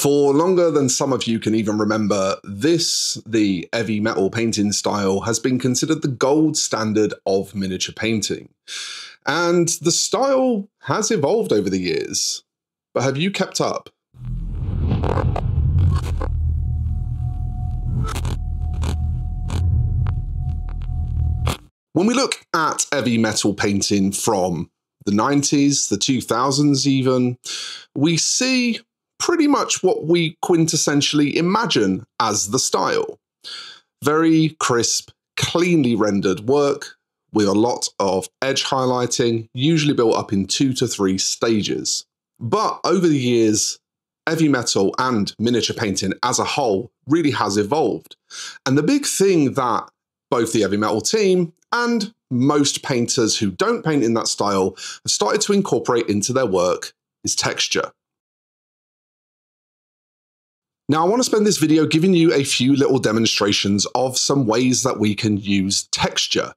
For longer than some of you can even remember, the heavy metal painting style has been considered the gold standard of miniature painting. And the style has evolved over the years. But have you kept up? When we look at heavy metal painting from the 90s, the 2000s even, we see pretty much what we quintessentially imagine as the style. Very crisp, cleanly rendered work with a lot of edge highlighting, usually built up in 2 to 3 stages. But over the years, heavy metal and miniature painting as a whole really has evolved. And the big thing that both the heavy metal team and most painters who don't paint in that style have started to incorporate into their work is texture. Now, I want to spend this video giving you a few little demonstrations of some ways that we can use texture.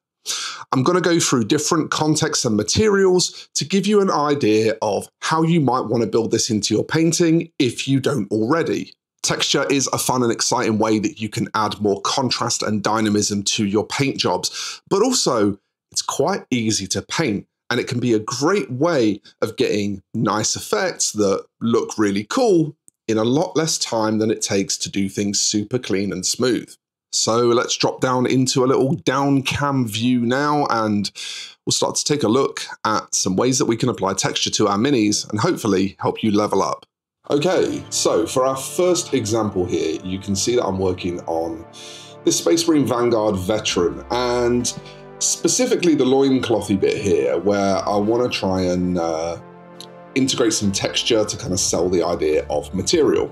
I'm going to go through different contexts and materials to give you an idea of how you might want to build this into your painting if you don't already. Texture is a fun and exciting way that you can add more contrast and dynamism to your paint jobs, but also it's quite easy to paint, and it can be a great way of getting nice effects that look really cool in a lot less time than it takes to do things super clean and smooth. So let's drop down into a little down cam view now, and we'll start to take a look at some ways that we can apply texture to our minis and hopefully help you level up. Okay, so for our first example here, you can see that I'm working on this Space Marine Vanguard Veteran, and specifically the loinclothy bit here, where I want to try and integrate some texture to kind of sell the idea of material.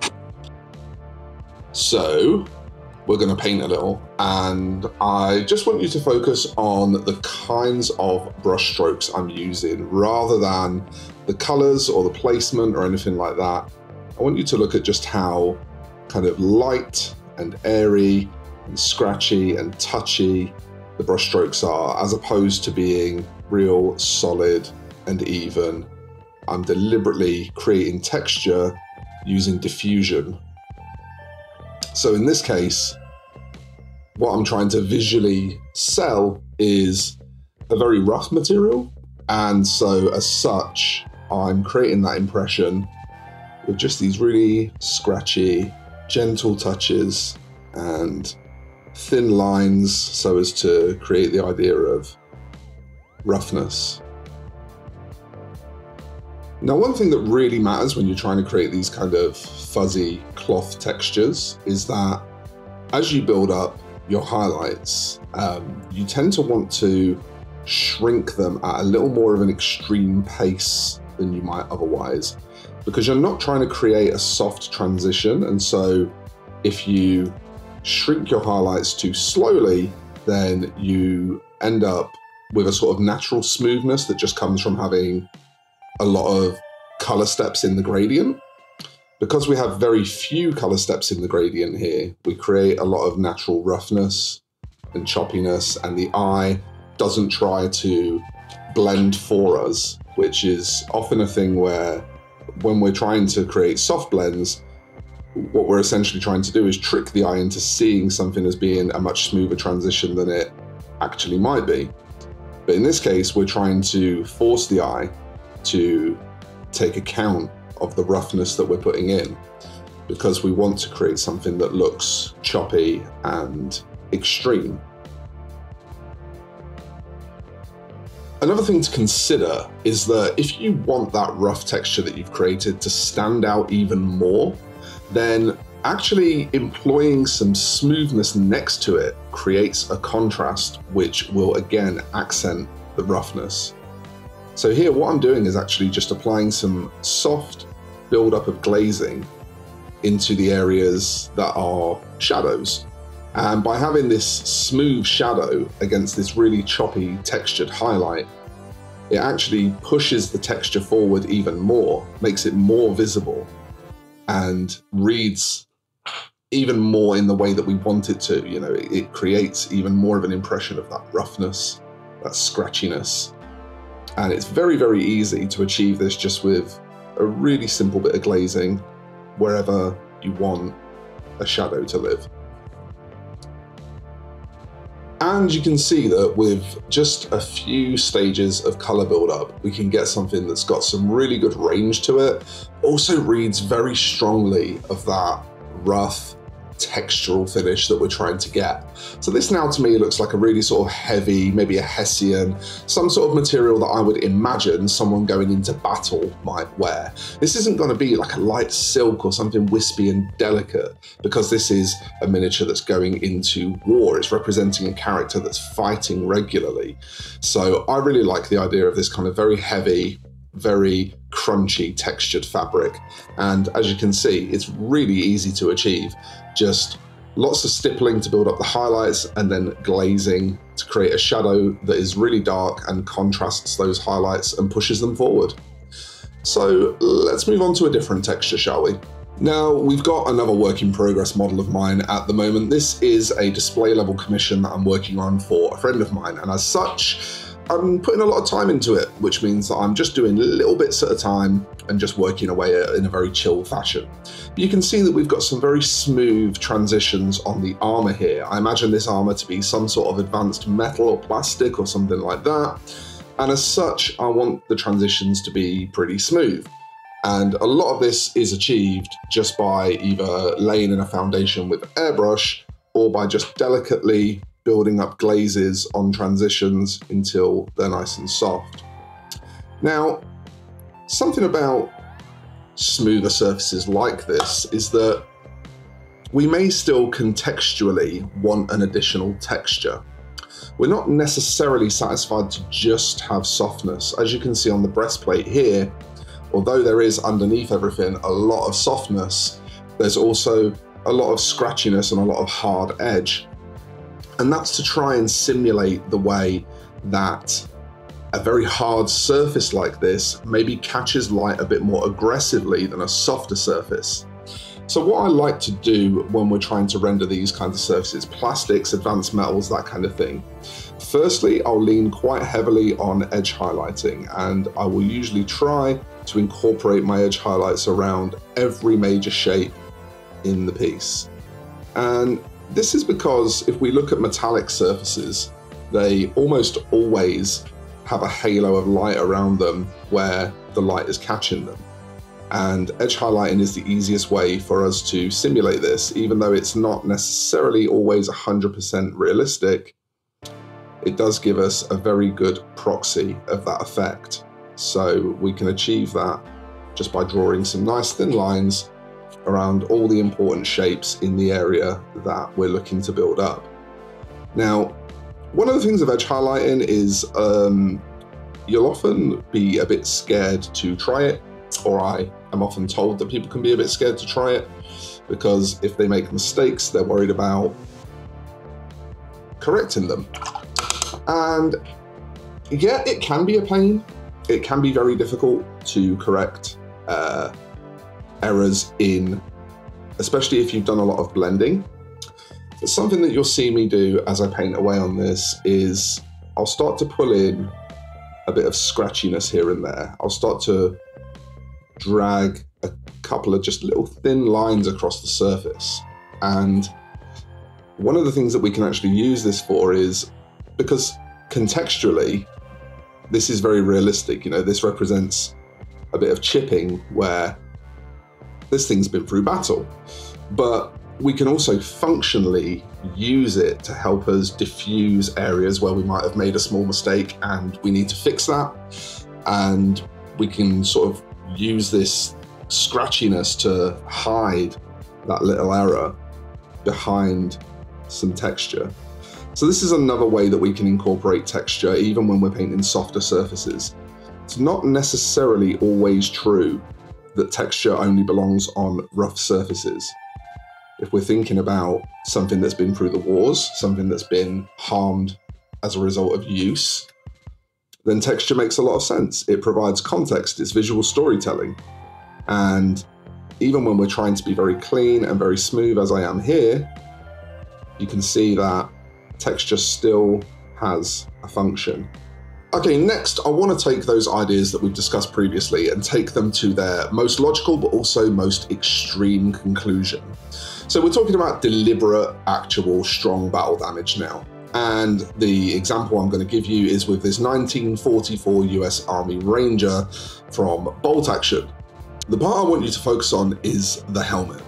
So we're going to paint a little, and I just want you to focus on the kinds of brush strokes I'm using rather than the colors or the placement or anything like that. I want you to look at just how kind of light and airy and scratchy and touchy the brush strokes are, as opposed to being real solid and even. I'm deliberately creating texture using diffusion. So in this case, what I'm trying to visually sell is a very rough material. And so as such, I'm creating that impression with just these really scratchy, gentle touches and thin lines so as to create the idea of roughness. Now, one thing that really matters when you're trying to create these kind of fuzzy cloth textures is that as you build up your highlights, you tend to want to shrink them at a little more of an extreme pace than you might otherwise, because you're not trying to create a soft transition. And so if you shrink your highlights too slowly, then you end up with a sort of natural smoothness that just comes from having a lot of color steps in the gradient. Because we have very few color steps in the gradient here, we create a lot of natural roughness and choppiness, and the eye doesn't try to blend for us, which is often a thing where when we're trying to create soft blends, what we're essentially trying to do is trick the eye into seeing something as being a much smoother transition than it actually might be. But in this case, we're trying to force the eye to take account of the roughness that we're putting in, because we want to create something that looks choppy and extreme. Another thing to consider is that if you want that rough texture that you've created to stand out even more, then actually employing some smoothness next to it creates a contrast which will again accent the roughness. So here what I'm doing is actually just applying some soft build-up of glazing into the areas that are shadows. And by having this smooth shadow against this really choppy textured highlight, it actually pushes the texture forward even more, makes it more visible, and reads even more in the way that we want it to. You know, it creates even more of an impression of that roughness, that scratchiness. And it's very, very easy to achieve this just with a really simple bit of glazing wherever you want a shadow to live. And you can see that with just a few stages of color buildup, we can get something that's got some really good range to it. Also reads very strongly of that rough, textural finish that we're trying to get. So this now to me looks like a really sort of heavy, maybe a Hessian, some sort of material that I would imagine someone going into battle might wear. This isn't going to be like a light silk or something wispy and delicate, because this is a miniature that's going into war. It's representing a character that's fighting regularly. So I really like the idea of this kind of very heavy, very crunchy textured fabric. And as you can see, it's really easy to achieve. Just lots of stippling to build up the highlights and then glazing to create a shadow that is really dark and contrasts those highlights and pushes them forward. So let's move on to a different texture, shall we? Now, we've got another work in progress model of mine at the moment. This is a display level commission that I'm working on for a friend of mine, and as such, I'm putting a lot of time into it, which means that I'm just doing little bits at a time and just working away in a very chill fashion. You can see that we've got some very smooth transitions on the armor here. I imagine this armor to be some sort of advanced metal or plastic or something like that. And as such, I want the transitions to be pretty smooth. And a lot of this is achieved just by either laying in a foundation with airbrush or by just delicately building up glazes on transitions until they're nice and soft. Now, something about smoother surfaces like this is that we may still contextually want an additional texture. We're not necessarily satisfied to just have softness. As you can see on the breastplate here, although there is underneath everything a lot of softness, there's also a lot of scratchiness and a lot of hard edge. And that's to try and simulate the way that a very hard surface like this maybe catches light a bit more aggressively than a softer surface. So what I like to do when we're trying to render these kinds of surfaces, plastics, advanced metals, that kind of thing, firstly, I'll lean quite heavily on edge highlighting, and I will usually try to incorporate my edge highlights around every major shape in the piece. And this is because if we look at metallic surfaces, they almost always have a halo of light around them where the light is catching them. And edge highlighting is the easiest way for us to simulate this, even though it's not necessarily always 100% realistic. It does give us a very good proxy of that effect. So we can achieve that just by drawing some nice thin lines around all the important shapes in the area that we're looking to build up. Now, one of the things of edge highlighting is you'll often be a bit scared to try it, or I am often told that people can be a bit scared to try it because if they make mistakes, they're worried about correcting them. And yeah, it can be a pain. It can be very difficult to correct errors in, especially if you've done a lot of blending. But something that you'll see me do as I paint away on this is I'll start to pull in a bit of scratchiness here and there. I'll start to drag a couple of just little thin lines across the surface. And one of the things that we can actually use this for is, because contextually, this is very realistic. You know, this represents a bit of chipping where this thing's been through battle, but we can also functionally use it to help us diffuse areas where we might have made a small mistake and we need to fix that. And we can sort of use this scratchiness to hide that little error behind some texture. So this is another way that we can incorporate texture even when we're painting softer surfaces. It's not necessarily always true that texture only belongs on rough surfaces. If we're thinking about something that's been through the wars, something that's been harmed as a result of use, then texture makes a lot of sense. It provides context, it's visual storytelling. And even when we're trying to be very clean and very smooth as I am here, you can see that texture still has a function. Okay, next I want to take those ideas that we've discussed previously and take them to their most logical but also most extreme conclusion. So we're talking about deliberate, actual, strong battle damage now. And the example I'm going to give you is with this 1944 US Army Ranger from Bolt Action. The part I want you to focus on is the helmet.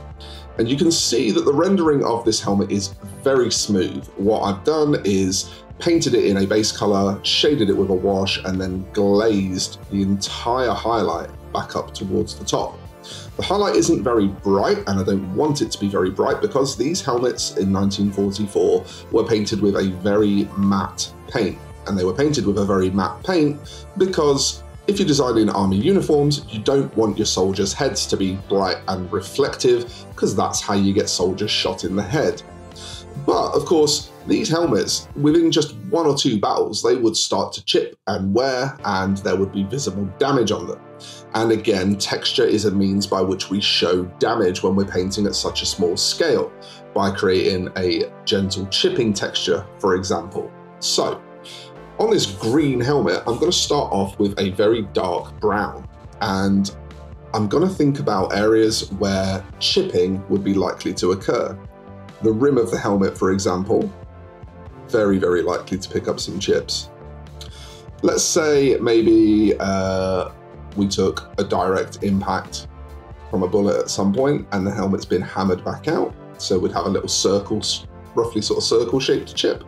And you can see that the rendering of this helmet is very smooth. What I've done is painted it in a base color, shaded it with a wash, and then glazed the entire highlight back up towards the top. The highlight isn't very bright, and I don't want it to be very bright because these helmets in 1944 were painted with a very matte paint. And they were painted with a very matte paint because if you're designing army uniforms, you don't want your soldiers' heads to be bright and reflective because that's how you get soldiers shot in the head. But of course, these helmets, within just 1 or 2 battles, they would start to chip and wear, and there would be visible damage on them. And again, texture is a means by which we show damage when we're painting at such a small scale, by creating a gentle chipping texture, for example. So, on this green helmet, I'm going to start off with a very dark brown, and I'm going to think about areas where chipping would be likely to occur. The rim of the helmet, for example, very, very likely to pick up some chips. Let's say maybe we took a direct impact from a bullet at some point and the helmet's been hammered back out. So we'd have a little circle, roughly sort of circle-shaped chip.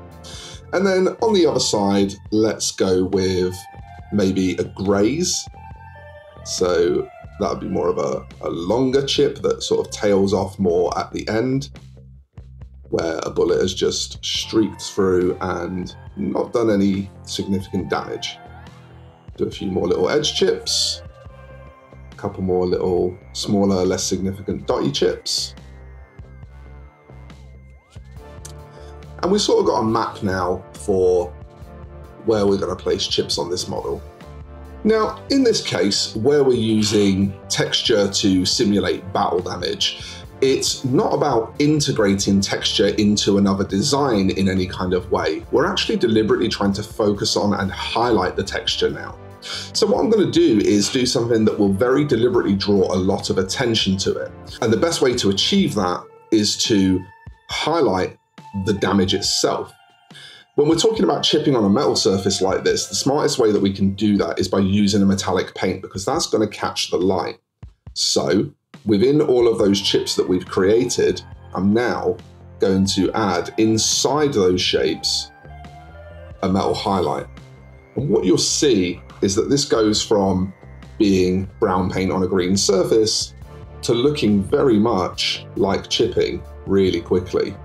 And then on the other side, let's go with maybe a graze. So that would be more of a longer chip that sort of tails off more at the end, where a bullet has just streaked through and not done any significant damage. Do a few more little edge chips, a couple more little smaller, less significant dotty chips. And we've sort of got a map now for where we're going to place chips on this model. Now, in this case, where we're using texture to simulate battle damage, it's not about integrating texture into another design in any kind of way. We're actually deliberately trying to focus on and highlight the texture now. So what I'm going to do is do something that will very deliberately draw a lot of attention to it. And the best way to achieve that is to highlight the damage itself. When we're talking about chipping on a metal surface like this, the smartest way that we can do that is by using a metallic paint, because that's going to catch the light. So within all of those chips that we've created, I'm now going to add inside those shapes a metal highlight. And what you'll see is that this goes from being brown paint on a green surface to looking very much like chipping really quickly.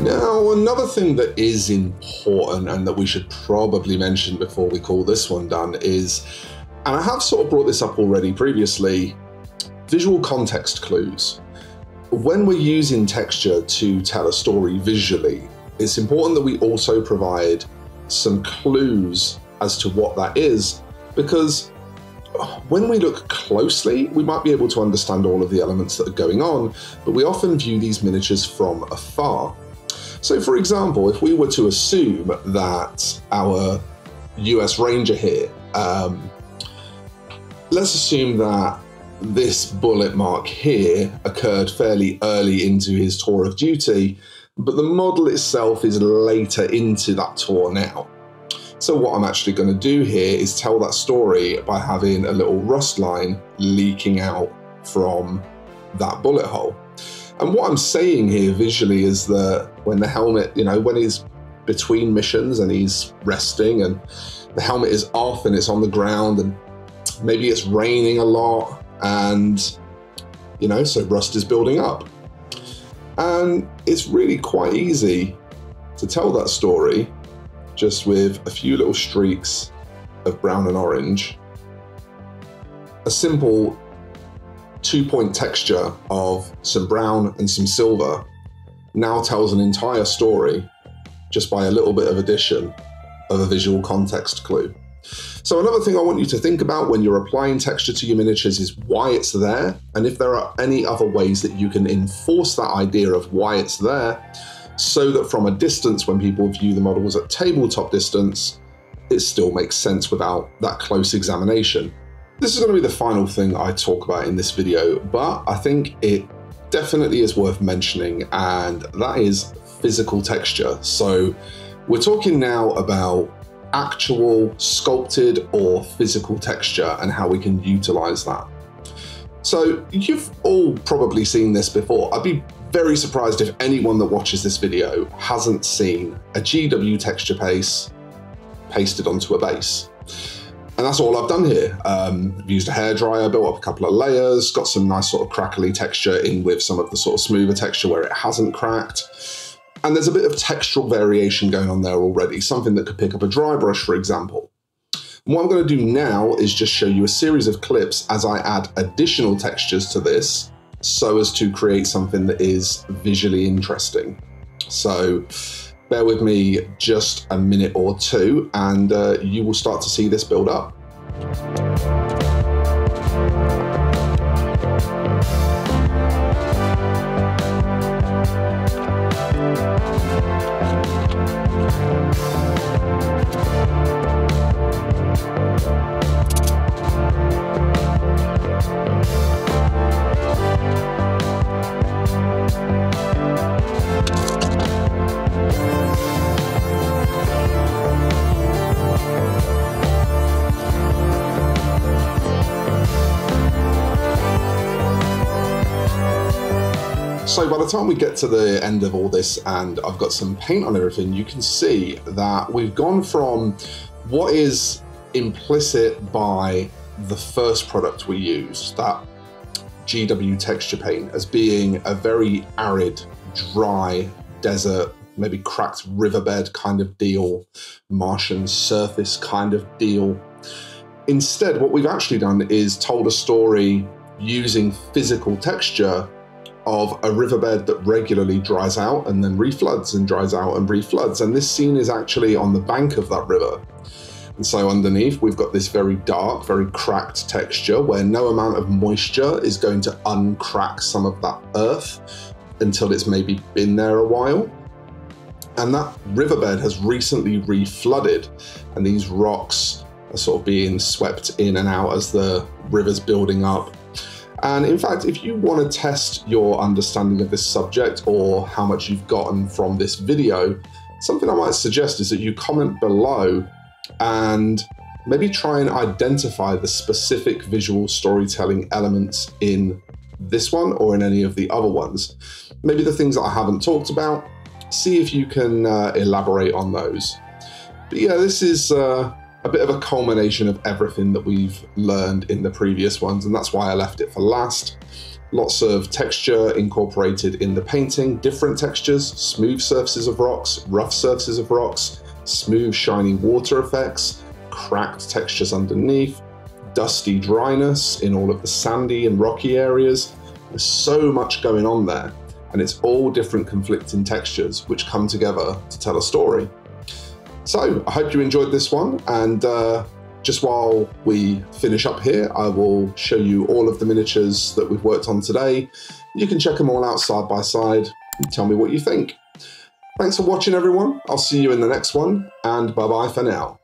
Now, another thing that is important and that we should probably mention before we call this one done is, and I have sort of brought this up already previously, visual context clues. When we're using texture to tell a story visually, it's important that we also provide some clues as to what that is, because when we look closely, we might be able to understand all of the elements that are going on, but we often view these miniatures from afar. So for example, if we were to assume that our US Ranger here, let's assume that this bullet mark here occurred fairly early into his tour of duty, but the model itself is later into that tour now. So what I'm actually going to do here is tell that story by having a little rust line leaking out from that bullet hole. And what I'm saying here visually is that when the helmet, when he's between missions and he's resting and the helmet is off and it's on the ground and maybe it's raining a lot and, so rust is building up. And it's really quite easy to tell that story just with a few little streaks of brown and orange. A simple 2-point texture of some brown and some silver now tells an entire story just by a little bit of addition of a visual context clue. So another thing I want you to think about when you're applying texture to your miniatures is why it's there, and if there are any other ways that you can enforce that idea of why it's there, so that from a distance, when people view the models at tabletop distance, it still makes sense without that close examination. This is going to be the final thing I talk about in this video, but I think it definitely is worth mentioning, and that is physical texture. So we're talking now about actual sculpted or physical texture and how we can utilize that. So you've all probably seen this before. I'd be very surprised if anyone that watches this video hasn't seen a GW texture paste pasted onto a base. And that's all I've done here. I've used a hairdryer, built up a couple of layers, got some nice sort of crackly texture in with some of the sort of smoother texture where it hasn't cracked. And there's a bit of textural variation going on there already, something that could pick up a dry brush, for example. And what I'm going to do now is just show you a series of clips as I add additional textures to this, so as to create something that is visually interesting. So bear with me just a minute or two, and you will start to see this build up. So by the time we get to the end of all this and I've got some paint on everything, you can see that we've gone from what is implicit by the first product we used, that GW texture paint, as being a very arid, dry, desert, maybe cracked riverbed kind of deal, Martian surface kind of deal. Instead, what we've actually done is told a story using physical texture of a riverbed that regularly dries out and then refloods and dries out and refloods. And this scene is actually on the bank of that river. And so underneath, we've got this very dark, very cracked texture where no amount of moisture is going to uncrack some of that earth until it's maybe been there a while. And that riverbed has recently reflooded, and these rocks are sort of being swept in and out as the river's building up. And in fact, if you want to test your understanding of this subject or how much you've gotten from this video, something I might suggest is that you comment below and maybe try and identify the specific visual storytelling elements in this one or in any of the other ones. Maybe the things that I haven't talked about, see if you can elaborate on those. But yeah, this is a bit of a culmination of everything that we've learned in the previous ones, and that's why I left it for last. Lots of texture incorporated in the painting, different textures, smooth surfaces of rocks, rough surfaces of rocks, smooth shiny water effects, cracked textures underneath, dusty dryness in all of the sandy and rocky areas. There's so much going on there, and it's all different conflicting textures which come together to tell a story. So I hope you enjoyed this one, and just while we finish up here, I will show you all of the miniatures that we've worked on today. You can check them all out side by side and tell me what you think. Thanks for watching, everyone. I'll see you in the next one, and bye-bye for now.